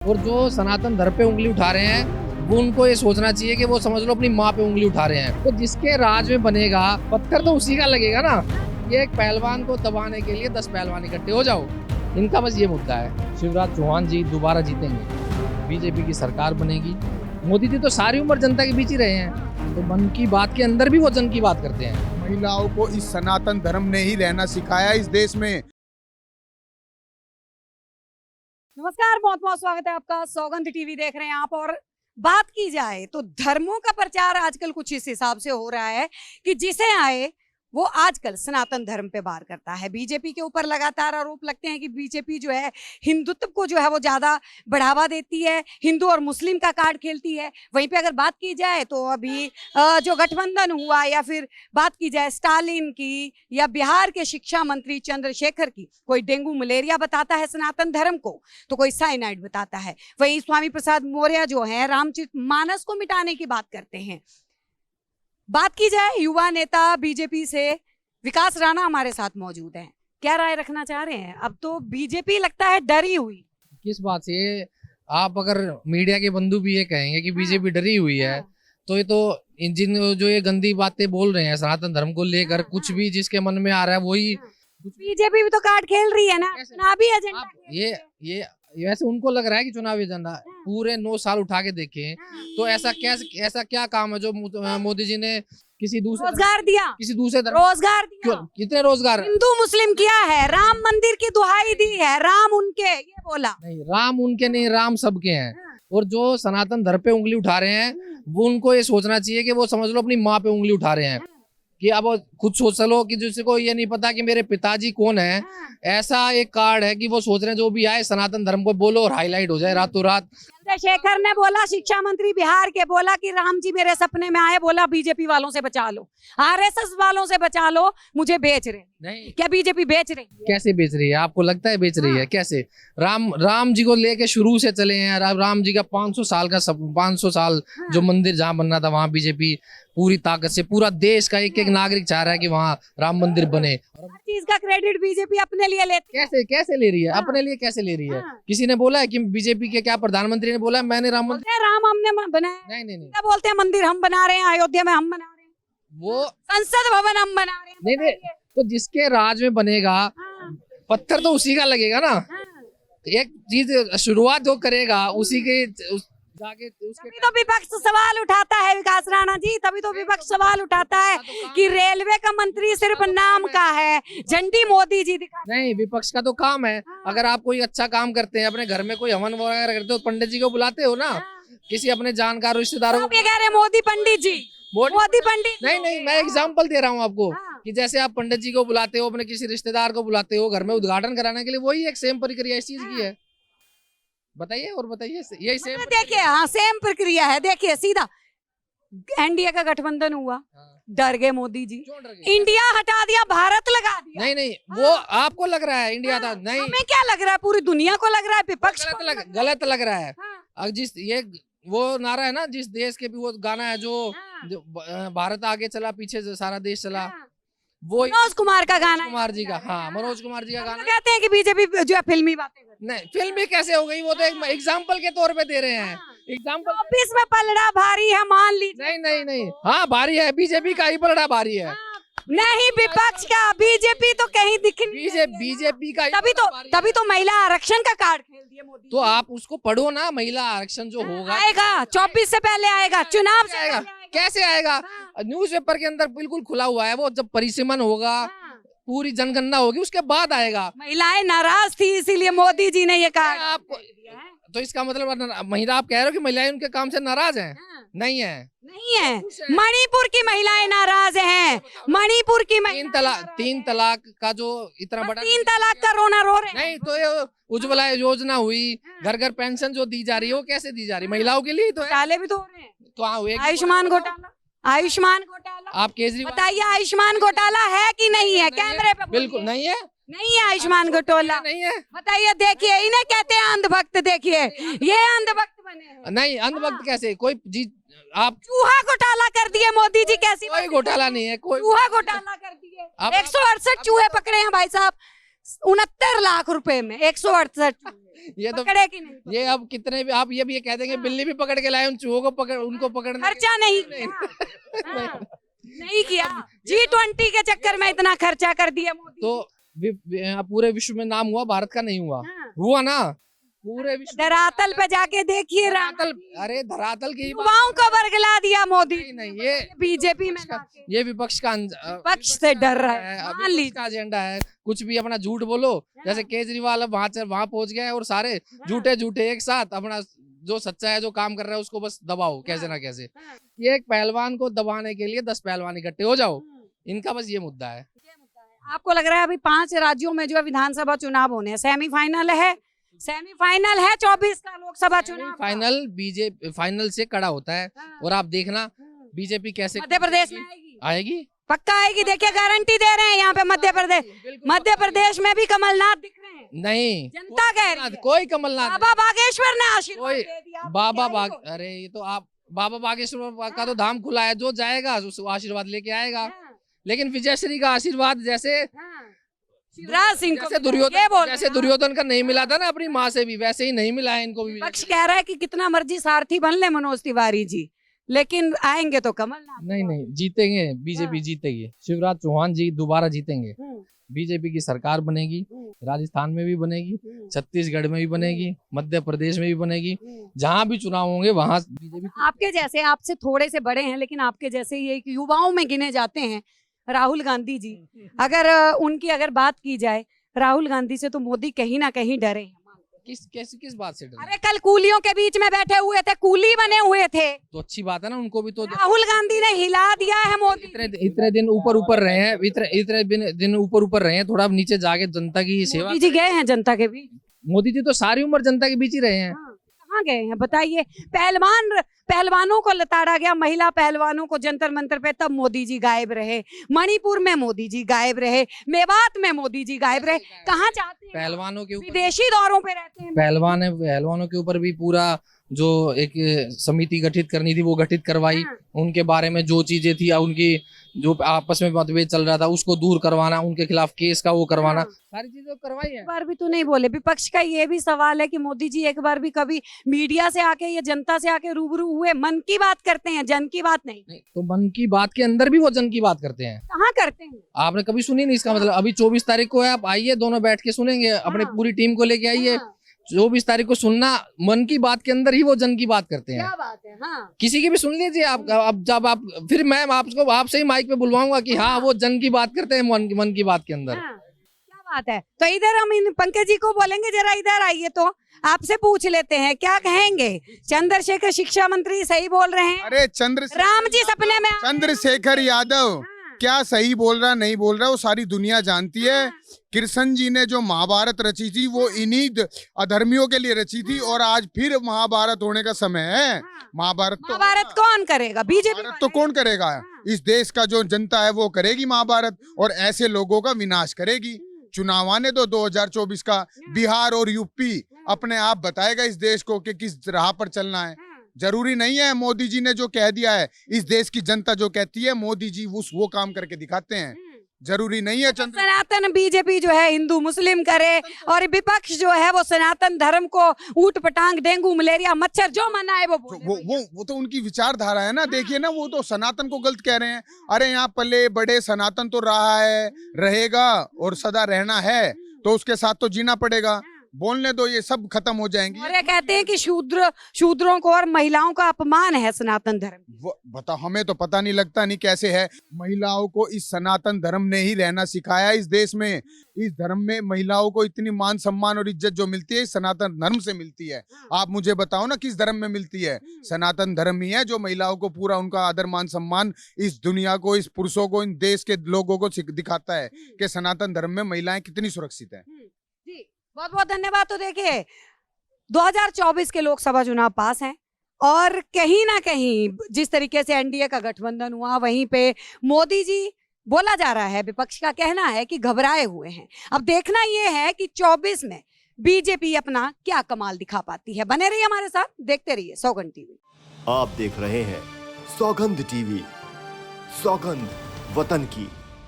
और जो सनातन धर्म पे उंगली उठा रहे हैं वो उनको ये सोचना चाहिए कि वो समझ लो अपनी माँ पे उंगली उठा रहे हैं। तो जिसके राज में बनेगा पत्थर तो उसी का लगेगा ना। ये एक पहलवान को दबाने के लिए 10 पहलवान इकट्ठे हो जाओ, इनका बस ये मुद्दा है। शिवराज चौहान जी दोबारा जीतेंगे, बीजेपी की सरकार बनेगी। मोदी जी तो सारी उम्र जनता के बीच ही रहे हैं, तो मन की बात के अंदर भी वो जन की बात करते हैं। महिलाओं को इस सनातन धर्म ने ही रहना सिखाया इस देश में। नमस्कार, बहुत बहुत स्वागत है आपका। सौगंध टीवी देख रहे हैं आप। और बात की जाए तो धर्मों का प्रचार आजकल कुछ इस हिसाब से हो रहा है कि जिसे आए वो आजकल सनातन धर्म पे वार करता है। बीजेपी के ऊपर लगातार आरोप लगते हैं कि बीजेपी जो है हिंदुत्व को जो है वो ज्यादा बढ़ावा देती है, हिंदू और मुस्लिम का कार्ड खेलती है। वहीं पे अगर बात की जाए तो अभी जो गठबंधन हुआ, या फिर बात की जाए स्टालिन की या बिहार के शिक्षा मंत्री चंद्रशेखर की, कोई डेंगू मलेरिया बताता है सनातन धर्म को तो कोई साइनाइड बताता है। वहीं स्वामी प्रसाद मौर्य जो है रामचरितमानस को मिटाने की बात करते हैं। बात की जाए युवा नेता बीजेपी से विकास राणा हमारे साथ मौजूद हैं। क्या राय रखना चाह रहे हैं? अब तो बीजेपी लगता है डरी हुई। किस बात से? आप अगर मीडिया के बंधु भी ये कहेंगे कि बीजेपी डरी हुई है, तो ये तो जिन जो ये गंदी बातें बोल रहे हैं सनातन धर्म को लेकर, कुछ भी जिसके मन में आ रहा है वही। बीजेपी भी तो कार्ड खेल रही है ना, चुनावी एजेंडा खेल रही है। ये वैसे उनको लग रहा है कि चुनावी एजेंडा। पूरे 9 साल उठा के देखें तो ऐसा क्या काम है जो मोदी जी ने किसी दूसरे रोजगार दिया, किसी दूसरे रोजगार दिया। कितने रोजगार हिंदू मुस्लिम किया है, राम मंदिर की दुहाई दी है, राम उनके, ये बोला नहीं। राम उनके नहीं, राम सबके हैं। और जो सनातन धर्म पे उंगली उठा रहे हैं वो उनको ये सोचना चाहिए कि वो समझ लो अपनी माँ पे उंगली उठा रहे हैं। कि अब खुद सोच लो कि जिसको ये नहीं पता कि मेरे पिताजी कौन है, ऐसा एक कार्ड है कि वो सोच रहे हैं जो भी आए सनातन धर्म को बोलो और हाईलाइट हो जाए रातों रात। चंद्रशेखर ने बोला, शिक्षा मंत्री बिहार के, बोला कि राम जी मेरे सपने में आए, बोला बीजेपी वालों से बचा लो, आरएसएस वालों से बचा लो, मुझे बेच रहे। नहीं, क्या बीजेपी बेच रही है? कैसे बेच रही है? आपको लगता है बेच रही है? कैसे? राम जी को लेके शुरू से चले हैं। राम जी का 500 साल जो मंदिर जहाँ बनना था वहाँ बीजेपी पूरी ताकत से, पूरा देश का एक एक नागरिक चाह रहा है कि वहाँ राम मंदिर बने। हर चीज का क्रेडिट बीजेपी अपने लिए लेती है। कैसे ले रही है? अपने लिए कैसे ले रही है? किसी ने बोला है कि बीजेपी के क्या प्रधानमंत्री ने बोला मैंने राम हमने बनाया? नहीं। क्या बोलते हैं? मंदिर हम बना रहे हैं, अयोध्या में हम बना रहे हैं, वो संसद भवन हम बना रहे हैं। नहीं। तो जिसके राज में बनेगा पत्थर तो उसी का लगेगा ना। एक चीज शुरुआत जो करेगा उसी के जाके उसके। तभी तो विपक्ष सवाल उठाता है विकास राणा जी, तभी तो विपक्ष सवाल उठाता है कि रेलवे का मंत्री सिर्फ नाम का है, झंडी मोदी जी दिखा। नहीं, विपक्ष का तो काम है। अगर आप कोई अच्छा काम करते हैं, अपने घर में कोई हवन वगैरह करते हो, पंडित जी को बुलाते हो ना, किसी अपने जानकार रिश्तेदारों को। ये कह रहे मोदी पंडित जी, मोदी पंडित। नहीं, मैं एग्जाम्पल दे रहा हूँ आपको कि जैसे आप पंडित जी को बुलाते हो, अपने किसी रिश्तेदार को बुलाते हो घर में उद्घाटन कराने के लिए, वही एक सेम प्रक्रिया इस चीज की है। बताइए और बताइए। यही सेम देखिए, हाँ सेम प्रक्रिया है। देखिए सीधा एनडीए का गठबंधन हुआ, डर गए मोदी जी, इंडिया हटा दिया, भारत लगा दिया। नहीं, वो आपको लग रहा है इंडिया था। नहीं, हमें क्या लग रहा है? पूरी दुनिया को लग रहा है, विपक्ष गलत लग रहा है। अब जिस ये वो नारा है ना, जिस देश के भी वो गाना है जो भारत आगे चला पीछे सारा देश चला, वो मनोज कुमार का गाना, कुमार जी का। हाँ, मनोज कुमार जी का गाना। कहते हैं कि बीजेपी जो है फिल्मी बातें करती है। नहीं, फिल्मी कैसे हो गई? वो तो एक एग्जाम्पल के तौर पे दे रहे हैं। एग्जाम्पल 24 में पलड़ा भारी है, मान लीजिए। नहीं। हाँ, भारी है, बीजेपी का ही पलड़ा भारी है। नहीं, विपक्ष का। बीजेपी तो कहीं दिख नहीं। बीजेपी का तभी तो महिला आरक्षण का कार्ड खेल दिया मोदी। तो आप उसको पढ़ो ना। महिला आरक्षण जो होगा आएगा 24 से पहले आएगा, चुनाव से आएगा। कैसे आएगा? न्यूज़पेपर के अंदर बिल्कुल खुला हुआ है। वो जब परिसीमन होगा, पूरी जनगणना होगी, उसके बाद आएगा। महिलाएं नाराज थी, इसीलिए मोदी जी ने ये कहा। आपको तो इसका मतलब महिला, आप कह रहे हो कि महिलाएं उनके काम से नाराज हैं? नहीं है। मणिपुर की महिलाएं नाराज हैं। मणिपुर की 3 तलाक का जो इतना बड़ा 3 तलाक का रोना रो रहे। नहीं, तो ये उज्ज्वला योजना हुई, घर घर पेंशन जो दी जा रही है, वो कैसे दी जा रही है? महिलाओं के लिए तो है। घोटाले भी तो हो रहे हैं। तो आयुष्मान घोटाला आप केजरीवाल बताइए, आयुष्मान घोटाला है कि नहीं है? कैमरे पे बिल्कुल नहीं है आयुष्मान घोटाला नहीं है। बताइए। देखिए, इन्हें कहते हैं अंधभक्त। देखिए, ये अंधभक्त बने हैं। नहीं, अंधभक्त कैसे? कोई आप चूहा घोटाला कर दिए मोदी जी। कैसी? कोई घोटाला नहीं है। कोई चूहा घोटाला कर दिए। 168 चूहे पकड़े हैं भाई साहब। 69 लाख रुपए में 168 ये तो पकड़े कि नहीं? ये अब कितने भी आप ये भी कह देंगे बिल्ली भी पकड़ के लाए उन चूहों को पकड़ उनको पकड़ने खर्चा नहीं किया। हाँ, नहीं किया। G20 के चक्कर में इतना खर्चा कर दिया मोदी। तो पूरे विश्व में नाम हुआ, भारत का नहीं हुआ। हाँ। हुआ ना पूरे विश्व में। धरातल पे जाके देखिए धरातल, अरे धरातल की बात युवाओं को वर्गला दिया मोदी। नहीं ये बीजेपी में लाके। ये विपक्ष का पक्ष से डर रहा है, मान विपक्ष लीजिए। का एजेंडा है। कुछ भी अपना झूठ बोलो, जैसे केजरीवाल अब वहां पहुंच गए और सारे झूठे झूठे एक साथ अपना जो सच्चा है जो काम कर रहा है उसको बस दबाओ कैसे ना कैसे। ये एक पहलवान को दबाने के लिए 10 पहलवान इकट्ठे हो जाओ, इनका बस ये मुद्दा है। आपको लग रहा है अभी 5 राज्यों में जो है विधानसभा चुनाव होने हैं, सेमीफाइनल है 24 का लोकसभा चुनाव। फाइनल बीजेपी फाइनल से कड़ा होता है। और आप देखना बीजेपी कैसे मध्य प्रदेश में आएगी, पक्का आएगी। देखिए गारंटी दे रहे हैं यहाँ पे मध्य प्रदेश में भी कमलनाथ दिख रहे हैं। नहीं जनता कह रही है। कोई कमलनाथ बाबा बागेश्वर ने आशीर्वाद कोई दे दिया। अरे ये तो आप बाबा बागेश्वर का तो धाम खुला है, जो जाएगा उस आशीर्वाद लेके आएगा। लेकिन विजयश्री का आशीर्वाद जैसे शिवराज सिंह को जैसे दुर्योधन का नहीं मिला था ना अपनी माँ से भी, वैसे ही नहीं मिला है इनको भी। पक्ष कह रहा है कि कितना मर्जी सारथी बन ले मनोज तिवारी जी, लेकिन आएंगे तो कमलनाथ। नहीं जीतेंगे, बीजेपी जीतेगी। शिवराज चौहान जी दोबारा जीतेंगे, बीजेपी की सरकार बनेगी। राजस्थान में भी बनेगी, छत्तीसगढ़ में भी बनेगी, मध्य प्रदेश में भी बनेगी। जहाँ भी चुनाव होंगे वहाँ बीजेपी। आपके जैसे, आपसे थोड़े से बड़े हैं लेकिन आपके जैसे ही एक युवाओं में गिने जाते हैं राहुल गांधी जी। अगर उनकी बात की जाए, राहुल गांधी से तो मोदी कहीं ना कहीं डरे हैं। किस बात से डरे? अरे कल कूलियों के बीच में बैठे हुए थे, कूली बने हुए थे, तो अच्छी बात है ना, उनको भी तो। राहुल गांधी ने हिला दिया है मोदी। इतने दिन ऊपर रहे हैं, इतने दिन ऊपर रहे हैं, थोड़ा नीचे जाके जनता की सेवा। मोदी जी गए हैं जनता के बीच। मोदी जी तो सारी उम्र जनता के बीच ही रहे हैं। कहाँ गए हैं बताइए? पहलवानों को लताड़ा गया, महिला पहलवानों को जंतर मंतर पे, तब मोदी जी गायब रहे। मणिपुर में मोदी जी गायब रहे, मेवात में मोदी जी गायब रहे। कहाँ चाहते हैं? पहलवानों के ऊपर विदेशी दौरों पे रहते हैं। पहलवानों के ऊपर भी पूरा जो एक समिति गठित करनी थी वो गठित करवाई। उनके बारे में जो चीजें थी, उनकी जो आपस में मतभेद चल रहा था उसको दूर करवाना, उनके खिलाफ केस का वो करवाना, सारी चीजें करवाई है। एक बार भी तो नहीं बोले। विपक्ष का ये भी सवाल है कि मोदी जी एक बार भी कभी मीडिया से आके या जनता से आके रूबरू हुए? मन की बात करते हैं, जन की बात नहीं। तो मन की बात के अंदर भी वो जन की बात करते हैं। कहाँ करते हैं? आपने कभी सुनी नहीं? इसका मतलब अभी 24 तारीख को है, आप आइए, दोनों बैठ के सुनेंगे। अपने पूरी टीम को लेके आइए। 24 तारीख को सुनना, मन की बात के अंदर ही वो जन की बात करते हैं। क्या बात है? हाँ। किसी की भी सुन लीजिए आप। अब जब आप फिर मैं आपसे ही माइक पे बुलवाऊंगा कि हाँ वो जन की बात करते हैं मन की बात के अंदर। क्या बात है? तो इधर हम इन पंकज जी को बोलेंगे, जरा इधर आइए तो आपसे पूछ लेते हैं, क्या कहेंगे? चंद्रशेखर शिक्षा मंत्री सही बोल रहे हैं? अरे राम जी सपने में चंद्रशेखर यादव क्या सही बोल रहा नहीं बोल रहा वो सारी दुनिया जानती है। कृष्ण जी ने जो महाभारत रची थी वो इन्हीं अधर्मियों के लिए रची थी, और आज फिर महाभारत होने का समय है। महाभारत कौन करेगा? बीजेपी तो कौन करेगा? इस देश का जो जनता है वो करेगी महाभारत, और ऐसे लोगों का विनाश करेगी। चुनाव आने दो 2024 का, बिहार और यूपी अपने आप बताएगा इस देश को कि किस राह पर चलना है। जरूरी नहीं है मोदी जी ने जो कह दिया है, इस देश की जनता जो कहती है मोदी जी वो काम करके दिखाते हैं। जरूरी नहीं है सनातन बीजेपी जो है हिंदू मुस्लिम करे, और विपक्ष जो है वो सनातन धर्म को ऊट पटांग डेंगू मलेरिया मच्छर जो मनाए वो तो उनकी विचारधारा है ना। देखिए ना, वो तो सनातन को गलत कह रहे हैं। अरे यहाँ पले बड़े सनातन तो रहा है, रहेगा और सदा रहना है, तो उसके साथ तो जीना पड़ेगा। बोलने दो, ये सब खत्म हो जाएंगी। और ये कहते हैं कि शूद्रों को और महिलाओं का अपमान है सनातन धर्म। बता, हमें तो पता नहीं लगता नहीं कैसे है। महिलाओं को इस सनातन धर्म ने ही रहना सिखाया इस देश में। इस धर्म में महिलाओं को इतनी मान सम्मान और इज्जत जो मिलती है सनातन धर्म से मिलती है। आप मुझे बताओ ना किस धर्म में मिलती है? सनातन धर्म ही है जो महिलाओं को पूरा उनका आदर मान सम्मान इस दुनिया को, इस पुरुषों को, इन देश के लोगों को दिखाता है कि सनातन धर्म में महिलाएं कितनी सुरक्षित है। बहुत बहुत धन्यवाद। तो देखिए 2024 के लोकसभा चुनाव पास हैं, और कहीं ना कहीं जिस तरीके से एनडीए का गठबंधन हुआ, वहीं पे मोदी जी, बोला जा रहा है, विपक्ष का कहना है कि घबराए हुए हैं। अब देखना यह है कि 24 में बीजेपी अपना क्या कमाल दिखा पाती है। बने रहिए हमारे साथ, देखते रहिए सौगंध टीवी। आप देख रहे हैं सौगंध टीवी, सौगंध वतन की।